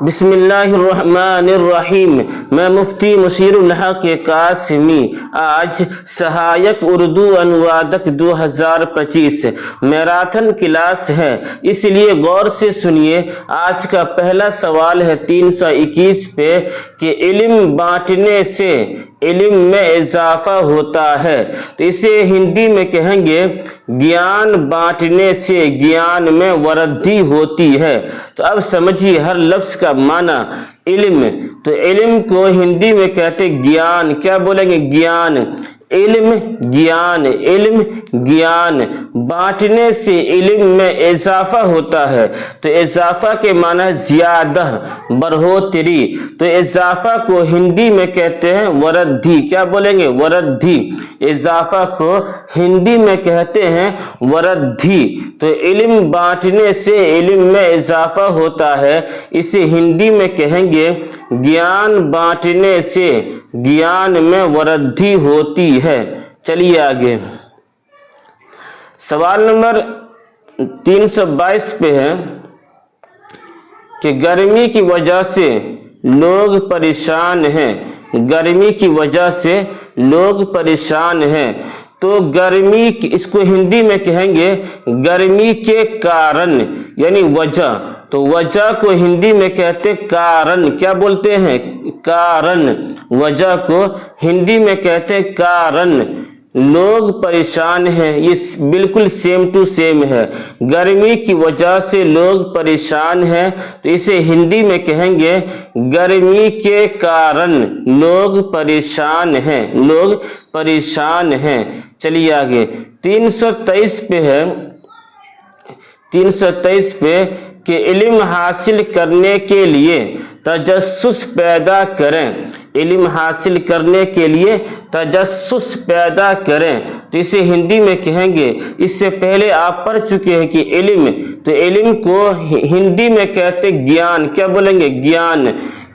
بسم اللہ الرحمن الرحیم۔ میں مفتی مشیر الحق قاسمی آج سہایک اردو انوادک 2025 میراتھن کلاس ہے، اس لیے غور سے سنیے۔ آج کا پہلا سوال ہے 321 پہ کہ علم بانٹنے سے علم میں اضافہ ہوتا ہے، تو اسے ہندی میں کہیں گے گیان بانٹنے سے گیان میں وردی ہوتی ہے۔ تو اب سمجھیے ہر لفظ کا معنی۔ علم، تو علم کو ہندی میں کہتے گیان، کیا بولیں گے؟ گیان، علم گیان، علم گیان۔ بانٹنے سے علم میں اضافہ ہوتا ہے، تو اضافہ کے معنی زیادہ، بڑھوتری، تو اضافہ کو ہندی میں کہتے ہیں وردی، کیا بولیں گے؟ وردی۔ اضافہ کو ہندی میں کہتے ہیں وردی۔ تو علم بانٹنے سے علم میں اضافہ ہوتا ہے، اسے ہندی میں کہیں گے گیان بانٹنے سے گیان میں وردی ہوتی ہے۔ چلیے آگے، سوال نمبر 322 پہ ہے کہ گرمی کی وجہ سے لوگ پریشان ہیں، گرمی کی وجہ سے لوگ پریشان ہیں، تو گرمی، اس کو ہندی میں کہیں گے گرمی کے کارن، یعنی وجہ۔ تو وجہ کو ہندی میں کہتے کارن، کیا بولتے ہیں؟ کارن۔ وجہ کو ہندی میں کہتے کارن۔ لوگ پریشان ہیں، یہ بالکل سیم ٹو سیم ہے۔ گرمی کی وجہ سے لوگ پریشان ہیں، تو اسے ہندی میں کہیں گے گرمی کے کارن لوگ پریشان ہیں، لوگ پریشان ہیں۔ چلیے آگے، 323 پہ ہے، 323 پہ کہ علم حاصل کرنے کے لیے تجسس پیدا کریں، علم حاصل کرنے کے لیے تجسس پیدا کریں، تو اسے ہندی میں کہیں گے، اس سے پہلے آپ پڑھ چکے ہیں کہ علم، تو علم کو ہندی میں کہتے گیان، کیا بولیں گے؟ گیان۔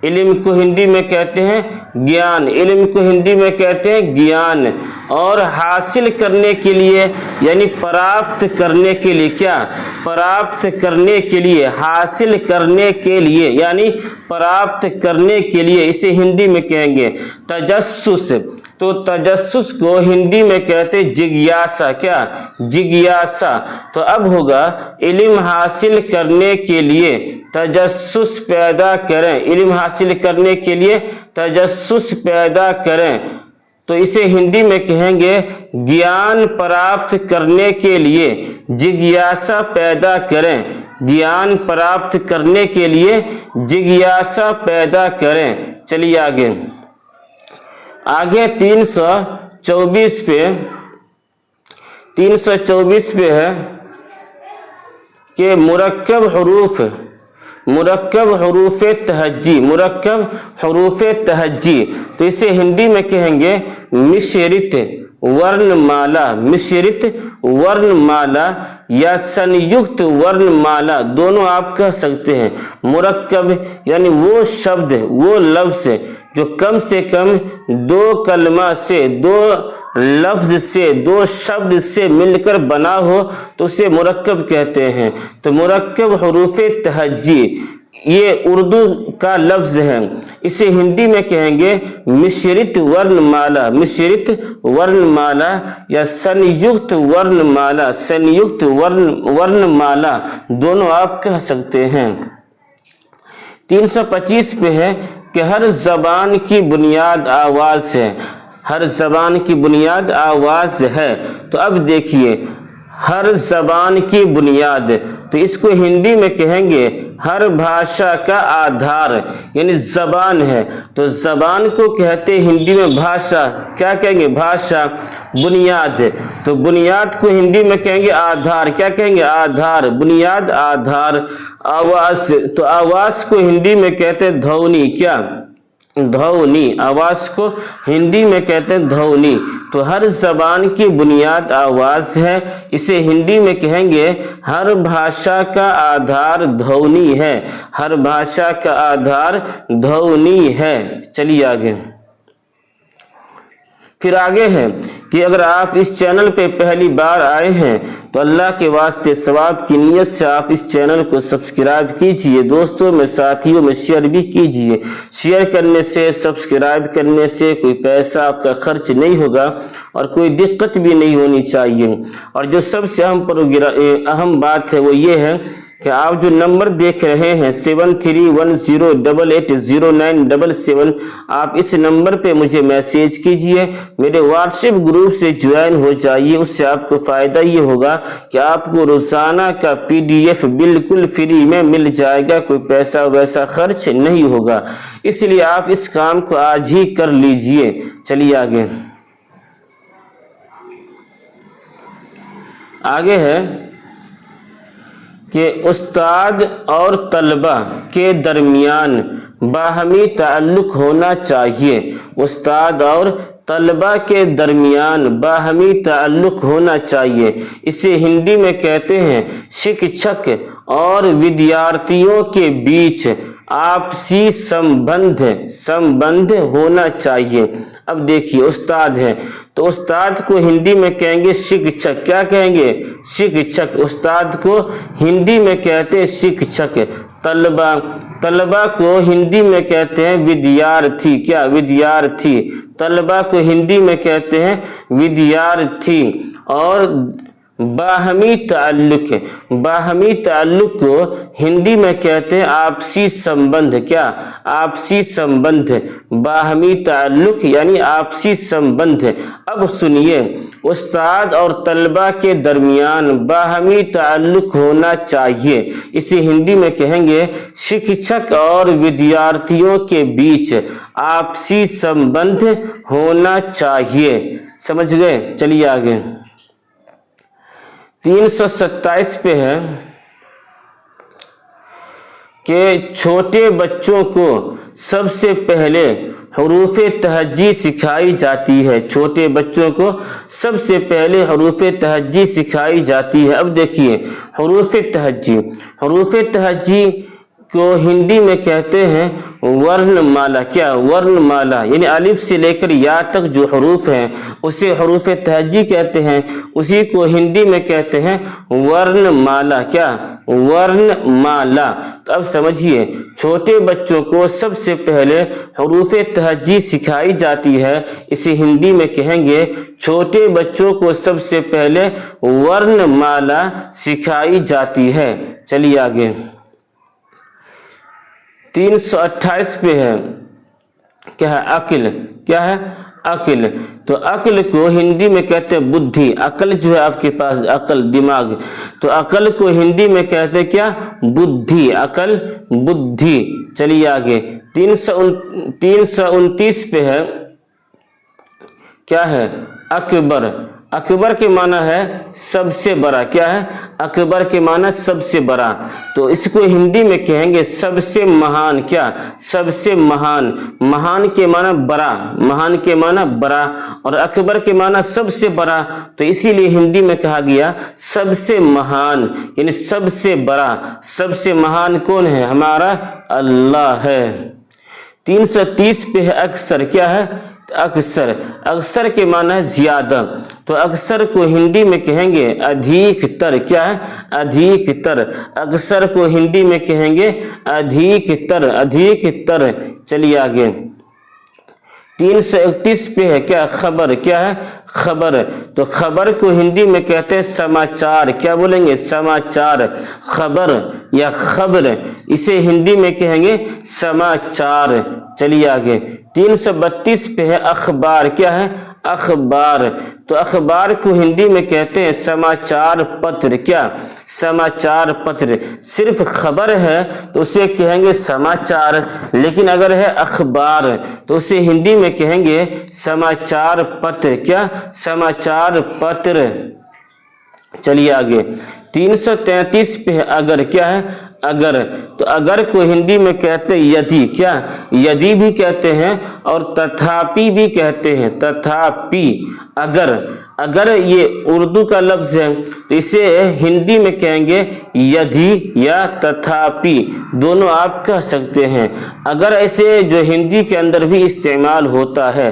علم کو ہندی میں کہتے ہیں گیان، علم کو ہندی میں کہتے ہیں گیان۔ اور حاصل کرنے کے لیے یعنی پراپت کرنے کے لیے، کیا؟ پراپت کرنے کے لیے، حاصل کرنے کے لیے یعنی پراپت کرنے کے لیے، اسے ہندی میں کہیں گے تجسس۔ تو تجسس کو ہندی میں کہتے جگیاسا، کیا؟ جگیاسا۔ تو اب ہوگا علم حاصل کرنے کے لیے تجسس پیدا کریں، علم حاصل کرنے کے لیے تجسس پیدا کریں، تو اسے ہندی میں کہیں گے گیان پراپت کرنے کے لیے جگیاسا پیدا کریں، گیان پراپت کرنے کے لیے جگیاسا پیدا کریں۔ چلیے آگے، آگے 324 پہ، 324 پہ ہے کہ مرکب حروف، مرکب حروف تہجی، مرکب حروف تہجی، تو اسے ہندی میں کہیں گے مشرت ورن مالا، مشرت ورن مالا یا سنیکت ورن مالا، دونوں آپ کہہ سکتے ہیں۔ مرکب یعنی وہ شبد، وہ لفظ جو کم سے کم دو کلمہ سے، دو لفظ سے، دو شبد سے مل کر بنا ہو، تو اسے مرکب کہتے ہیں۔ تو مرکب حروف تہجی یہ اردو کا لفظ ہے، اسے ہندی میں کہیں گے مشرت ورن مالا، مشرت ورن مالا یا سنیکت ورن مالا، سنیکت ورن مالا، دونوں آپ کہہ سکتے ہیں۔ 325 پہ ہے کہ ہر زبان کی بنیاد آواز ہے، ہر زبان کی بنیاد آواز ہے۔ تو اب دیکھیے ہر زبان کی بنیاد، تو اس کو ہندی میں کہیں گے ہر بھاشا کا آدھار، یعنی زبان ہے، تو زبان کو کہتے ہندی میں بھاشا، کیا کہیں گے؟ بھاشا۔ بنیاد، تو بنیاد کو ہندی میں کہیں گے آدھار، کیا کہیں گے؟ آدھار، بنیاد آدھار۔ آواز، تو آواز کو ہندی میں کہتے دھونی، کیا؟ دھونی، آواز کو ہندی میں کہتے ہیں دھونی۔ تو ہر زبان کی بنیاد آواز ہے، اسے ہندی میں کہیں گے ہر بھاشا کا آدھار دھونی ہے، ہر بھاشا کا آدھار دھونی ہے۔ چلیے آگے، پھر آگے ہے کہ اگر آپ اس چینل پہ پہلی بار آئے ہیں تو اللہ کے واسطے ثواب کی نیت سے آپ اس چینل کو سبسکرائب کیجئے، دوستوں میں ساتھیوں میں شیئر بھی کیجئے۔ شیئر کرنے سے، سبسکرائب کرنے سے کوئی پیسہ آپ کا خرچ نہیں ہوگا اور کوئی دقت بھی نہیں ہونی چاہیے۔ اور جو سب سے اہم بات ہے وہ یہ ہے کہ آپ جو نمبر دیکھ رہے ہیں 7310880977، آپ اس نمبر پہ مجھے میسیج کیجئے، میرے واٹس ایپ گروپ سے جوائن ہو جائیے۔ اس سے آپ کو فائدہ یہ ہوگا کہ آپ کو روزانہ کا PDF بالکل فری میں مل جائے گا، کوئی پیسہ ویسا خرچ نہیں ہوگا، اس لیے آپ اس کام کو آج ہی کر لیجئے۔ چلیے آگے ہے کہ استاد اور طلبہ کے درمیان باہمی تعلق ہونا چاہیے۔ استاد اور طلبہ کے درمیان باہمی تعلق ہونا چاہیے، اسے ہندی میں کہتے ہیں شکشک اور ودیارتھیوں کے بیچ آپسی سمبندھ ہونا چاہیے۔ اب دیکھیے استاد ہے تو استاد کو ہندی میں کہیں گے شکشک، کیا کہیں گے؟ شکشک، استاد کو ہندی میں کہتے ہیں شکشک۔ طلبہ کو ہندی میں کہتے ہیں ودیارتھی، کیا؟ ودیارتھی۔ طلبہ کو ہندی میں کہتے ہیں ودیارتھی۔ اور باہمی تعلق کو ہندی میں کہتے ہیں آپسی سمبندھ، کیا؟ آپسی سمبندھ۔ باہمی تعلق یعنی آپسی سمبندھ۔ اب سنیے، استاد اور طلبہ کے درمیان باہمی تعلق ہونا چاہیے، اسے ہندی میں کہیں گے شکشک اور ودیارتھیوں کے بیچ آپسی سمبندھ ہونا چاہیے۔ سمجھ گئے؟ چلیے آگے 327 پہ ہے کہ چھوٹے بچوں کو سب سے پہلے حروف تہجی سکھائی جاتی ہے۔ چھوٹے بچوں کو سب سے پہلے حروف تہجی سکھائی جاتی ہے۔ اب دیکھیے حروف تہجی کو ہندی میں کہتے ہیں ورن مالا، کیا؟ ورن مالا، یعنی الف سے لے کر یا تک جو حروف ہیں اسے حروف تہجی کہتے ہیں، اسی کو ہندی میں کہتے ہیں ورن مالا، کیا؟ ورن مالا۔ تو اب سمجھیے، چھوٹے بچوں کو سب سے پہلے حروف تہجی سکھائی جاتی ہے، اسے ہندی میں کہیں گے چھوٹے بچوں کو سب سے پہلے ورن مالا سکھائی جاتی ہے۔ چلیے آگے 328 پہ ہے، کیا ہے؟ عقل، کیا ہے؟ عقل۔ تو عقل کو ہندی میں کہتے ہیں بدھی۔ عقل جو ہے آپ کے پاس، عقل دماغ، تو عقل کو ہندی میں کہتے ہیں کیا؟ بدھی، عقل بدھی۔ چلیے آگے 329 پہ ہے، کیا ہے؟ اکبر۔ اکبر کے معنی ہے سب سے بڑا، کیا ہے؟ اکبر کے معنی سب سے بڑا، تو اس کو ہندی میں کہیں گے سب سے مہان، کیا؟ سب سے مہان۔ مہان کے معنی بڑا، مہان کے معنی بڑا، اور اکبر کے معنی سب سے بڑا، تو اسی لیے ہندی میں کہا گیا سب سے مہان، یعنی سب سے بڑا۔ سب سے مہان کون ہے؟ ہمارا اللہ ہے۔ 330 پہ ہے اکثر، کیا ہے؟ اکثر۔ اکثر کے معنی ہے زیادہ، تو اکثر کو ہندی میں کہیں گے ادھیک تر، کیا ہے؟ ادھیک تر۔ اکثر کو ہندی میں کہیں گے ادھیک تر، ادھیک تر۔ چلیے آگے 331 پہ ہے، کیا؟ خبر، کیا ہے؟ خبر۔ تو خبر کو ہندی میں کہتے ہیں سماچار، کیا بولیں گے؟ سماچار۔ خبر یا خبر، اسے ہندی میں کہیں گے سماچار۔ چلیے آگے 332 پہ ہے اخبار، کیا ہے؟ اخبار۔ تو اخبار کو ہندی میں کہتے ہیں سماچار پتر، کیا؟ سماچار پتر۔ صرف خبر ہے تو اسے کہیں گے سماچار، لیکن اگر ہے اخبار تو اسے ہندی میں کہیں گے سماچار پتر، کیا؟ سماچار پتر۔ چلیے آگے 333 پہ ہے اگر، کیا ہے؟ اگر۔ تو اگر کو ہندی میں کہتے ہیں یدی، کیا؟ یدی بھی کہتے ہیں اور تتھاپی بھی کہتے ہیں، تتھاپی۔ اگر، اگر یہ اردو کا لفظ ہے تو اسے ہندی میں کہیں گے یدی یا تتھاپی، دونوں آپ کہہ سکتے ہیں۔ اگر ایسے جو ہندی کے اندر بھی استعمال ہوتا ہے،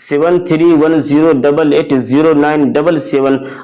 7310880977,